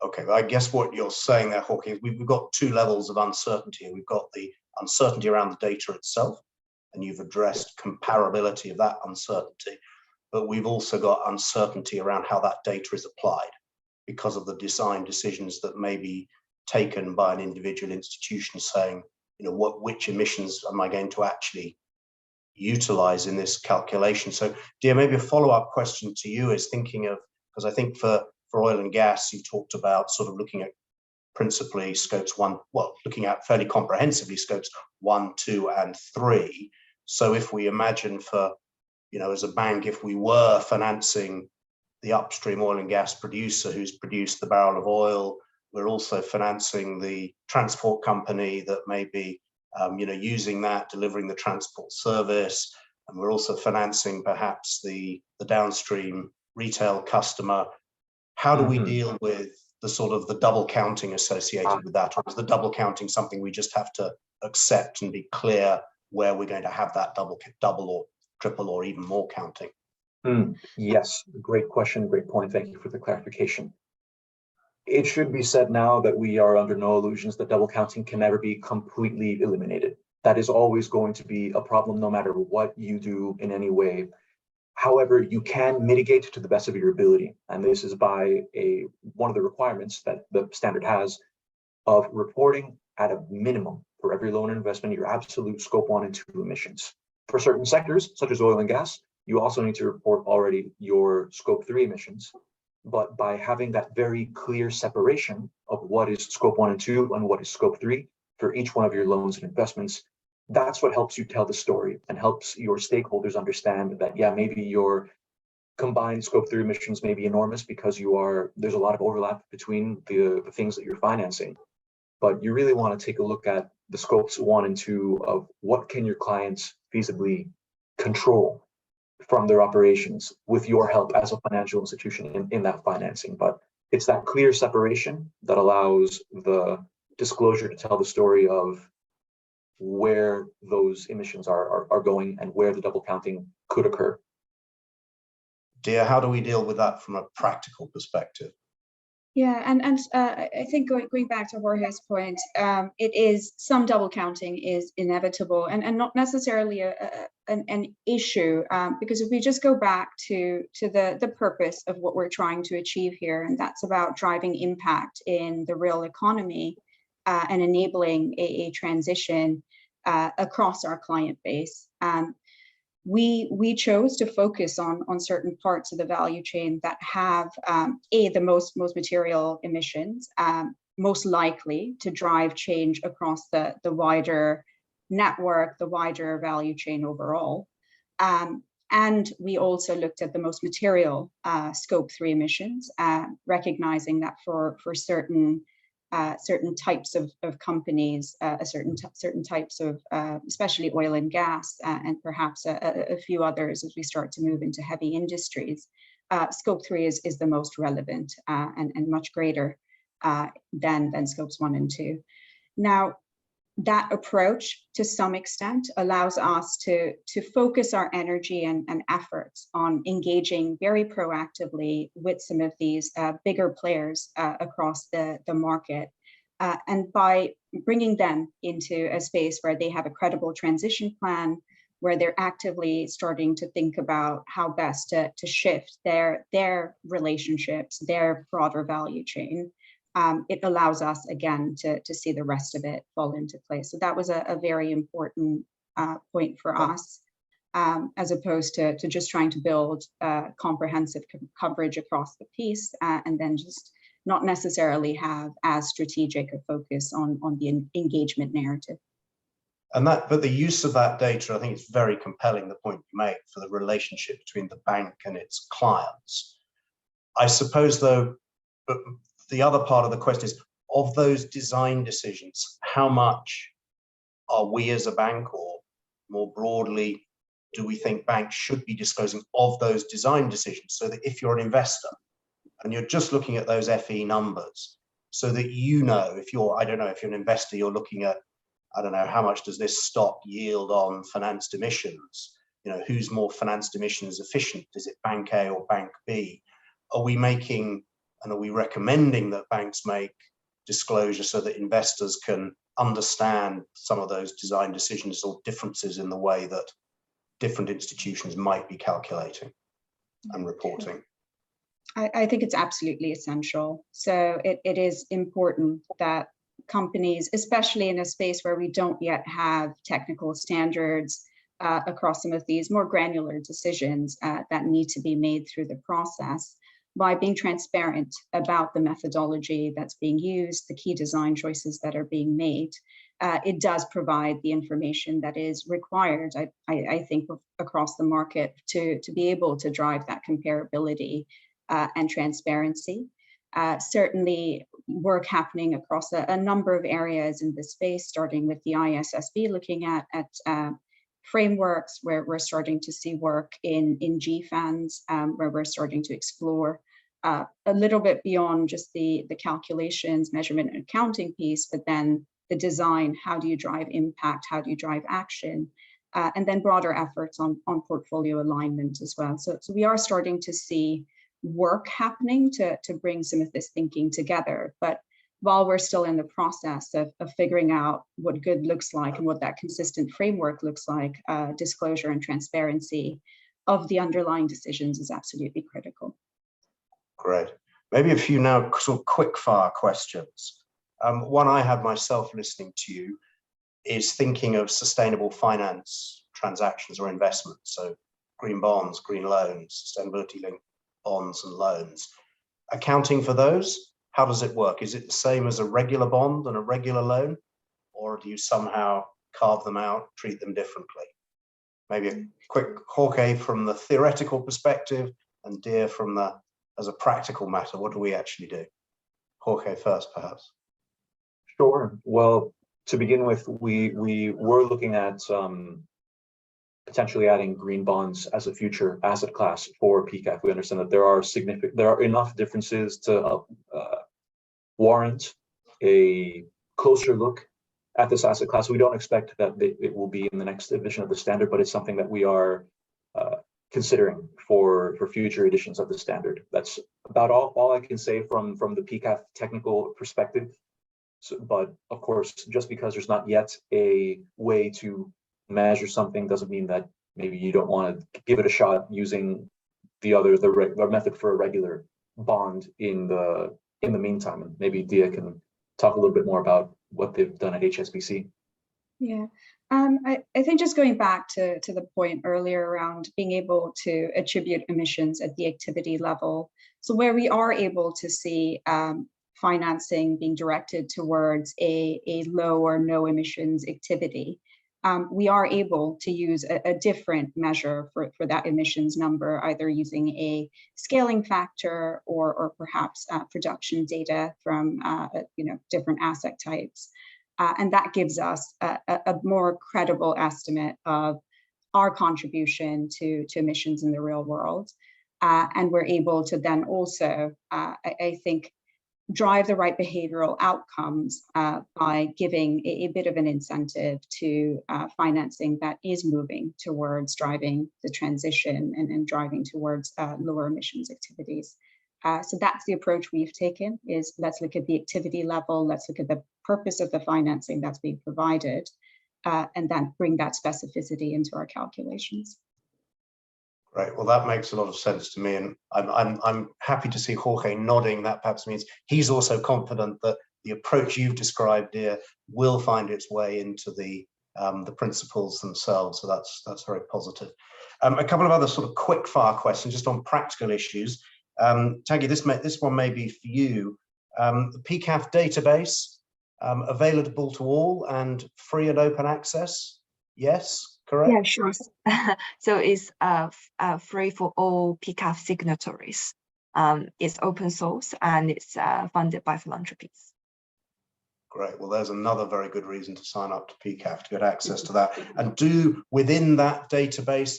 Speaker 7: Okay, well, I guess what you're saying there, Jorge, is we've got two levels of uncertainty. We've got the uncertainty around the data itself, and you've addressed comparability of that uncertainty, but we've also got uncertainty around how that data is applied because of the design decisions that may be taken by an individual institution saying, you know, which emissions am I going to actually utilize in this calculation? So, Dia, maybe a follow-up question to you is thinking of, because I think for oil and gas, you talked about sort of looking at principally scopes one, well, looking at fairly comprehensively scopes 1, 2, and 3. So if we imagine for, you know, as a bank, if we were financing the upstream oil and gas producer who's produced the barrel of oil, we're also financing the transport company that may be, you know, using that, delivering the transport service, and we're also financing perhaps the downstream retail customer. How do we deal with the sort of the double counting associated with that? Or is the double counting something we just have to accept and be clear where we're going to have that double or triple or even more counting?
Speaker 5: Yes, great question, great point. Thank you for the clarification. It should be said now that we are under no illusions that double counting can never be completely eliminated. That is always going to be a problem no matter what you do in any way. However, you can mitigate to the best of your ability. And this is by one of the requirements that the standard has of reporting at a minimum for every loan and investment, your absolute scope 1 and 2 emissions. For certain sectors, such as oil and gas, you also need to report already your scope 3 emissions. But by having that very clear separation of what is scope 1 and 2 and what is scope 3 for each one of your loans and investments, that's what helps you tell the story and helps your stakeholders understand that, yeah, maybe your combined scope 3 emissions may be enormous because there's a lot of overlap between the things that you're financing. But you really want to take a look at the scopes 1 and 2 of what can your clients feasibly control from their operations with your help as a financial institution in that financing. But it's that clear separation that allows the disclosure to tell the story of where those emissions are going and where the double counting could occur.
Speaker 7: Dia, how do we deal with that from a practical perspective?
Speaker 6: Yeah, and I think going back to Jorge's point, it is some double counting is inevitable and not necessarily an issue, because if we just go back to the purpose of what we're trying to achieve here, and that's about driving impact in the real economy and enabling a transition across our client base. We chose to focus on certain parts of the value chain that have the most material emissions, most likely to drive change across the wider network, the wider value chain overall. And we also looked at the most material scope 3 emissions, recognizing that for certain certain types of companies, certain types of, especially oil and gas, and perhaps a few others as we start to move into heavy industries. Scope 3 is the most relevant and much greater than scopes 1 and 2. Now, that approach, to some extent, allows us to focus our energy and efforts on engaging very proactively with some of these bigger players across the market. And by bringing them into a space where they have a credible transition plan, where they're actively starting to think about how best to shift their relationships, their broader value chain, it allows us, again, to see the rest of it fall into place. So that was a very important point for us, as opposed to just trying to build comprehensive coverage across the piece and then just not necessarily have as strategic a focus on the engagement narrative.
Speaker 7: But the use of that data, I think it's very compelling, the point you make, for the relationship between the bank and its clients. I suppose, though, but the other part of the question is, of those design decisions, how much are we as a bank, or more broadly, do we think banks should be disclosing of those design decisions, so that if you're an investor and you're just looking at those FE numbers, so that you know, if you're, I don't know, if you're an investor, you're looking at, I don't know, how much does this stock yield on financed emissions? You know, who's more financed emissions efficient? Is it Bank A or Bank B? Are we making, and are we recommending that banks make disclosure so that investors can understand some of those design decisions or differences in the way that different institutions might be calculating and reporting?
Speaker 6: I think it's absolutely essential. So it is important that companies, especially in a space where we don't yet have technical standards across some of these more granular decisions that need to be made through the process, by being transparent about the methodology that's being used, the key design choices that are being made, it does provide the information that is required, I think, across the market to be able to drive that comparability and transparency. Certainly work happening across a number of areas in this space, starting with the ISSB, looking at frameworks where we're starting to see work in GFANs, where we're starting to explore a little bit beyond just the calculations, measurement and accounting piece, but then the design, how do you drive impact, how do you drive action, and then broader efforts on portfolio alignment as well. So we are starting to see work happening to bring some of this thinking together. But while we're still in the process of figuring out what good looks like and what that consistent framework looks like, disclosure and transparency of the underlying decisions is absolutely critical.
Speaker 7: Great. Maybe a few now sort of quick fire questions. One I had myself listening to you is thinking of sustainable finance transactions or investments. So green bonds, green loans, sustainability linked bonds and loans. Accounting for those, how does it work? Is it the same as a regular bond and a regular loan? Or do you somehow carve them out, treat them differently? Maybe a quick Jorge from the theoretical perspective and Dia from the, as a practical matter, what do we actually do? Jorge first, perhaps.
Speaker 5: Sure. Well, to begin with, we were looking at potentially adding green bonds as a future asset class for PCAF. We understand that there are enough differences to warrant a closer look at this asset class. We don't expect that it will be in the next edition of the standard, but it's something that we are considering for future editions of the standard. That's about all I can say from the PCAF technical perspective. So, but of course, just because there's not yet a way to measure something doesn't mean that maybe you don't want to give it a shot using the method for a regular bond in the meantime. And maybe Dia can talk a little bit more about what they've done at HSBC.
Speaker 6: Yeah, I think just going back to the point earlier around being able to attribute emissions at the activity level. So where we are able to see financing being directed towards a low or no emissions activity, we are able to use a different measure for that emissions number, either using a scaling factor or perhaps production data from different asset types. And that gives us a more credible estimate of our contribution to emissions in the real world. And we're able to then also, I think, drive the right behavioral outcomes by giving a bit of an incentive to financing that is moving towards driving the transition and driving towards lower emissions activities. So that's the approach we've taken, is let's look at the activity level, let's look at the purpose of the financing that's being provided, and then bring that specificity into our calculations.
Speaker 7: Right. Well, that makes a lot of sense to me, and I'm happy to see Jorge nodding. That perhaps means he's also confident that the approach you've described here will find its way into the principles themselves. So that's very positive. A couple of other sort of quick fire questions just on practical issues. Tiange, this one may be for you. The PCAF database available to all and free and open access? Yes. Correct?
Speaker 4: Yeah, sure. So it's free for all PCAF signatories. It's open source and it's funded by philanthropies.
Speaker 7: Great. Well, there's another very good reason to sign up to PCAF to get access to that. And within that database,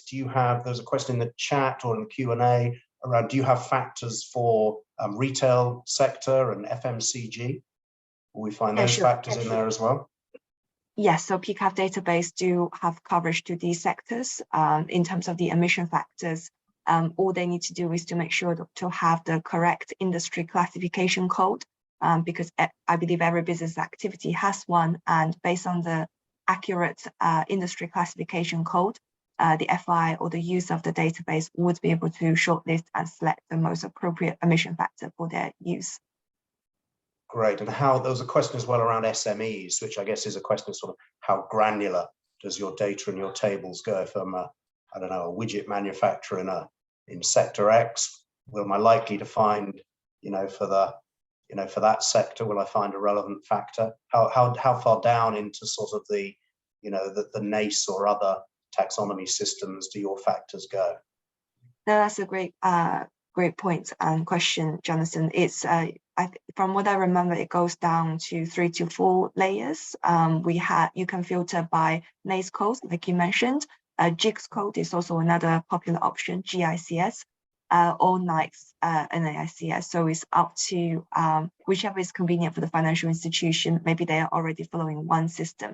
Speaker 7: there's a question in the chat or in the Q&A around, do you have factors for retail sector and FMCG? Will we find those factors in there as well?
Speaker 4: Yes, so PCAF database do have coverage to these sectors. In terms of the emission factors, all they need to do is to make sure to have the correct industry classification code, because I believe every business activity has one, and based on the accurate industry classification code, the FI or the user of the database would be able to shortlist and select the most appropriate emission factor for their use.
Speaker 7: Great. And there was a question as well around SMEs, which I guess is a question of sort of how granular does your data and your tables go? If I'm a widget manufacturer in sector X, am I likely to find, for that sector, will I find a relevant factor? How far down into sort of the NACE or other taxonomy systems do your factors go?
Speaker 4: No, that's a great point and question, Jonathan. It's from what I remember, it goes down to 3 to 4 layers. You can filter by NACE code, like you mentioned. GICS code is also another popular option, GICS, or NAICS, NAICS. So it's up to whichever is convenient for the financial institution. Maybe they are already following one system.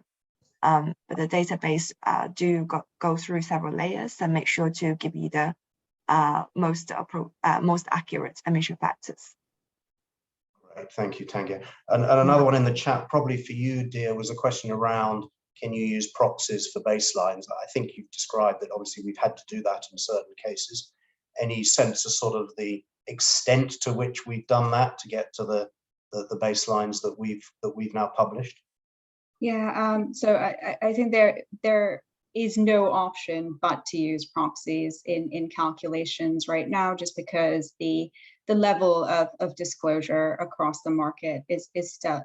Speaker 4: But the database do go through several layers and make sure to give you the most accurate emission factors.
Speaker 7: Right, thank you, Tiange. And another one in the chat, probably for you, dear, was a question around, can you use proxies for baselines? I think you've described that obviously we've had to do that in certain cases. Any sense of sort of the extent to which we've done that to get to the baselines that we've now published?
Speaker 6: Yeah, so I think there is no option but to use proxies in calculations right now, just because the level of disclosure across the market is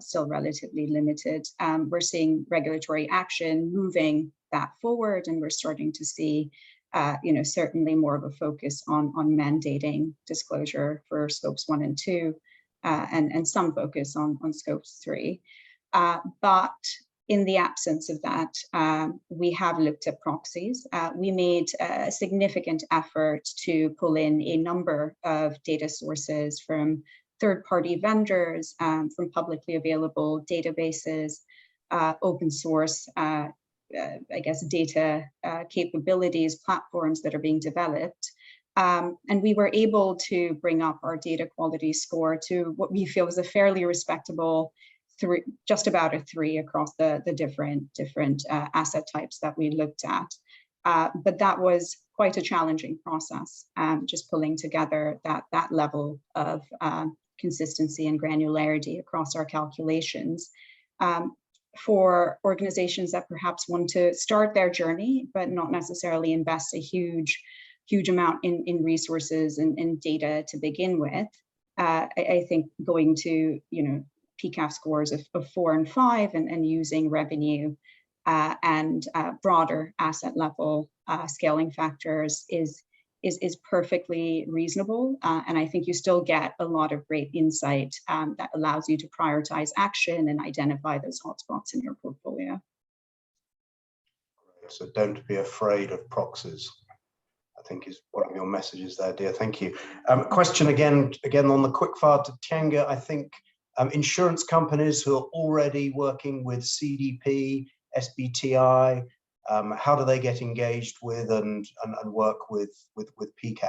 Speaker 6: still relatively limited. We're seeing regulatory action moving that forward, and we're starting to see certainly more of a focus on mandating disclosure for scopes 1 and 2, and some focus on scopes 3. But in the absence of that, we have looked at proxies. We made a significant effort to pull in a number of data sources from third-party vendors, from publicly available databases, open source, data capabilities, platforms that are being developed. And we were able to bring up our data quality score to what we feel is a fairly respectable 3, just about a 3 across the different asset types that we looked at. But that was quite a challenging process, just pulling together that level of consistency and granularity across our calculations. For organizations that perhaps want to start their journey, but not necessarily invest a huge amount in resources and data to begin with, I think going to PCAF scores of 4 and 5 and using revenue and broader asset level scaling factors is perfectly reasonable. And I think you still get a lot of great insight that allows you to prioritize action and identify those hotspots in your portfolio.
Speaker 7: So don't be afraid of proxies, I think is one of your messages there, dear. Thank you. Question again on the quickfire to Tiange. I think insurance companies who are already working with CDP, SBTI, how do they get engaged with and work with PCAF?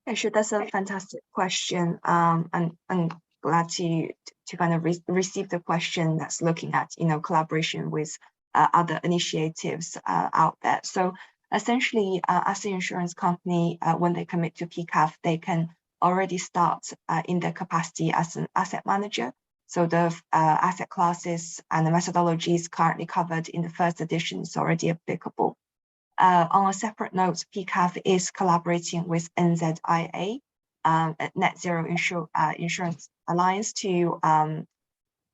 Speaker 4: Yeah, sure. That's a fantastic question. And I'm glad to kind of receive the question that's looking at, collaboration with other initiatives out there. So essentially, as an insurance company, when they commit to PCAF, they can already start in their capacity as an asset manager. So the asset classes and the methodologies currently covered in the first edition is already applicable. On a separate note, PCAF is collaborating with NZIA, Net Zero Insurance Alliance, to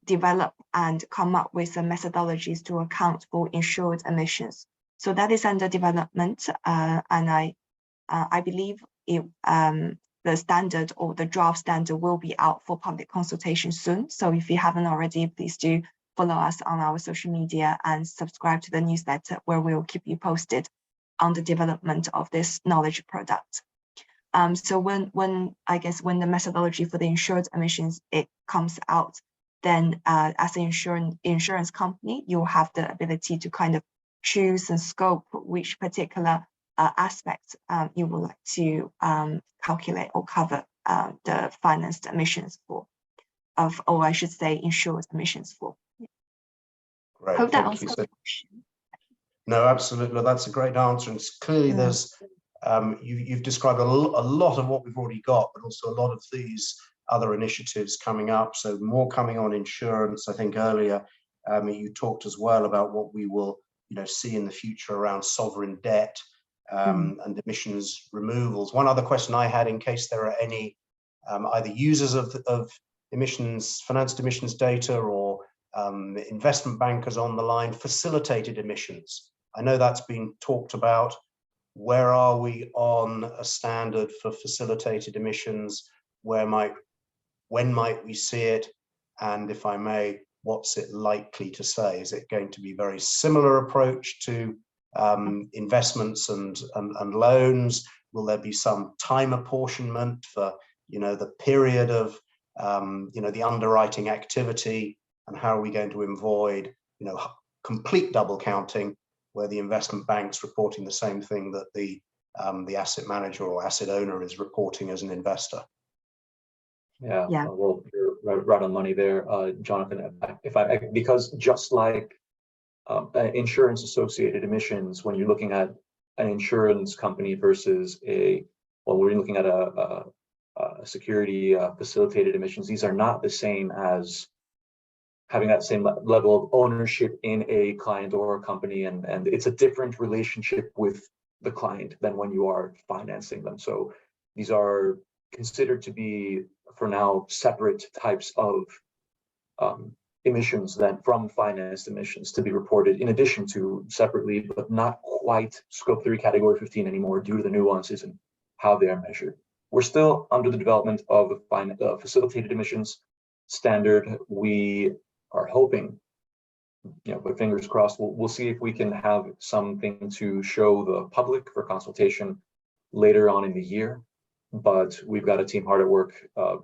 Speaker 4: develop and come up with the methodologies to account for insured emissions. So that is under development, and I believe the standard or the draft standard will be out for public consultation soon. So if you haven't already, please do follow us on our social media and subscribe to the newsletter, where we'll keep you posted on the development of this knowledge product. So when the methodology for the insured emissions comes out, then as an insurance company, you'll have the ability to kind of choose and scope which particular aspects you would like to calculate or cover the financed emissions for, or I should say insured emissions for.
Speaker 7: Great,
Speaker 4: Hope that
Speaker 7: thank you.
Speaker 4: answers the question.
Speaker 7: No, absolutely. That's a great answer. And it's clearly there's, you've described a lot of what we've already got, but also a lot of these other initiatives coming up. So more coming on insurance. I think earlier you talked as well about what we will see in the future around sovereign debt and emissions removals. One other question I had, in case there are any either users of emissions, financed emissions data, or investment bankers on the line, facilitated emissions. I know that's been talked about. Where are we on a standard for facilitated emissions? When might we see it? And if I may, what's it likely to say? Is it going to be very similar approach to investments and loans? Will there be some time apportionment for the period of the underwriting activity? And how are we going to avoid complete double counting, where the investment bank's reporting the same thing that the asset manager or asset owner is reporting as an investor?
Speaker 5: Yeah. Well, you're right on money there, Jonathan. Because just like insurance associated emissions, when you're looking at an insurance company versus we're looking at a security facilitated emissions, these are not the same as having that same level of ownership in a client or a company, and it's a different relationship with the client than when you are financing them. So these are considered to be, for now, separate types of emissions from financed emissions to be reported, in addition to separately, but not quite scope 3 category 15 anymore, due to the nuances in how they are measured. We're still under the development of a facilitated emissions standard. We are hoping, with fingers crossed, we'll see if we can have something to show the public for consultation later on in the year. But we've got a team hard at work of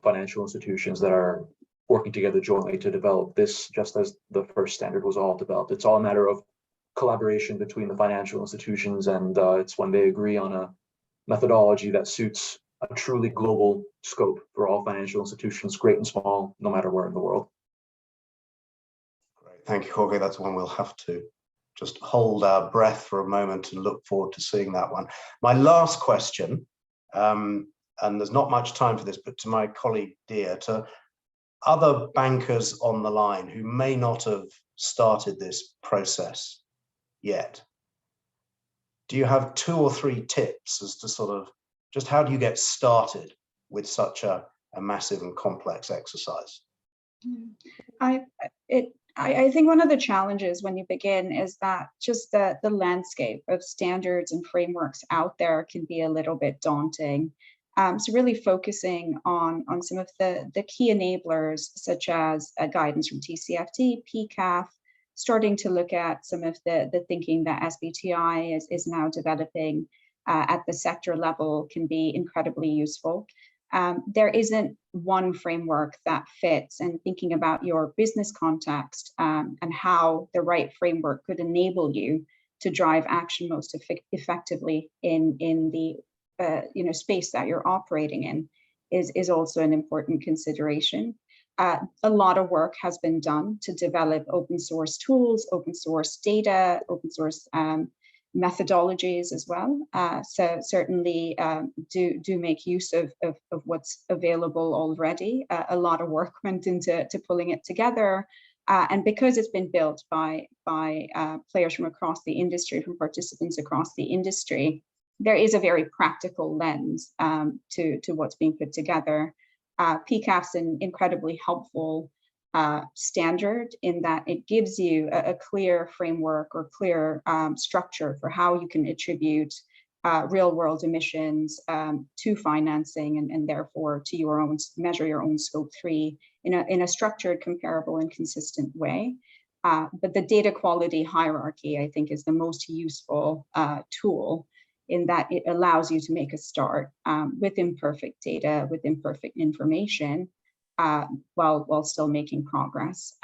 Speaker 5: financial institutions that are working together jointly to develop this, just as the first standard was all developed. It's all a matter of collaboration between the financial institutions, and it's when they agree on a methodology that suits a truly global scope for all financial institutions, great and small, no matter where in the world.
Speaker 7: Great, thank you, Jorge. That's one we'll have to just hold our breath for a moment and look forward to seeing that one. My last question, and there's not much time for this, but to my colleague Dia, to other bankers on the line who may not have started this process yet, do you have 2 or 3 tips as to sort of just how do you get started with such a massive and complex exercise?
Speaker 6: I think one of the challenges when you begin is that just the landscape of standards and frameworks out there can be a little bit daunting. So really focusing on some of the key enablers, such as guidance from TCFD, PCAF, starting to look at some of the thinking that SBTI is now developing at the sector level can be incredibly useful. There isn't one framework that fits, and thinking about your business context and how the right framework could enable you to drive action most effectively in the space that you're operating in is also an important consideration. A lot of work has been done to develop open source tools, open source data, open source methodologies as well. So certainly do make use of what's available already. A lot of work went into pulling it together. And because it's been built by players from across the industry, from participants across the industry, there is a very practical lens to what's being put together. PCAF's an incredibly helpful standard in that it gives you a clear framework or clear structure for how you can attribute real world emissions to financing and therefore to your own, measure your own scope 3 in a structured, comparable and consistent way. But the data quality hierarchy, I think, is the most useful tool in that it allows you to make a start with imperfect data, with imperfect information, while still making progress.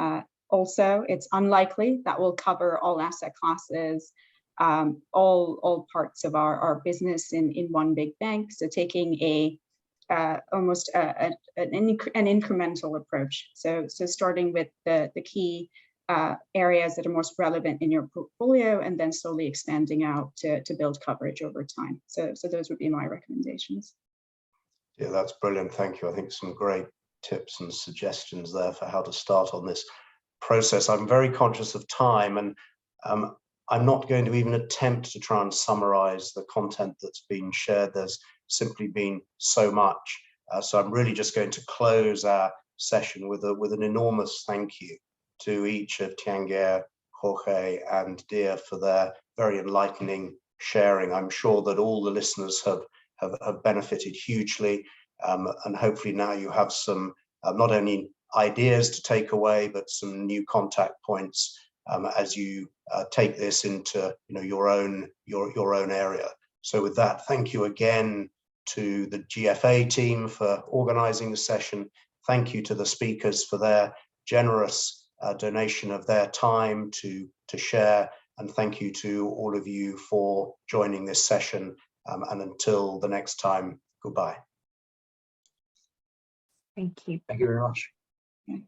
Speaker 6: Also, it's unlikely that we'll cover all asset classes, all parts of our business in one big bank. So taking almost an incremental approach. So starting with the key areas that are most relevant in your portfolio, and then slowly expanding out to build coverage over time. So those would be my recommendations.
Speaker 7: Yeah, that's brilliant. Thank you. I think some great tips and suggestions there for how to start on this process. I'm very conscious of time, and I'm not going to even attempt to try and summarize the content that's been shared. There's simply been so much. So I'm really just going to close our session with an enormous thank you to each of Tiange, Jorge and Dia for their very enlightening sharing. I'm sure that all the listeners have benefited hugely, and hopefully now you have some not only ideas to take away, but some new contact points as you take this into your own area. So with that, thank you again to the GFA team for organizing the session. Thank you to the speakers for their generous donation of their time to share, and thank you to all of you for joining this session, and until the next time, goodbye.
Speaker 4: Thank you.
Speaker 5: Thank you very much.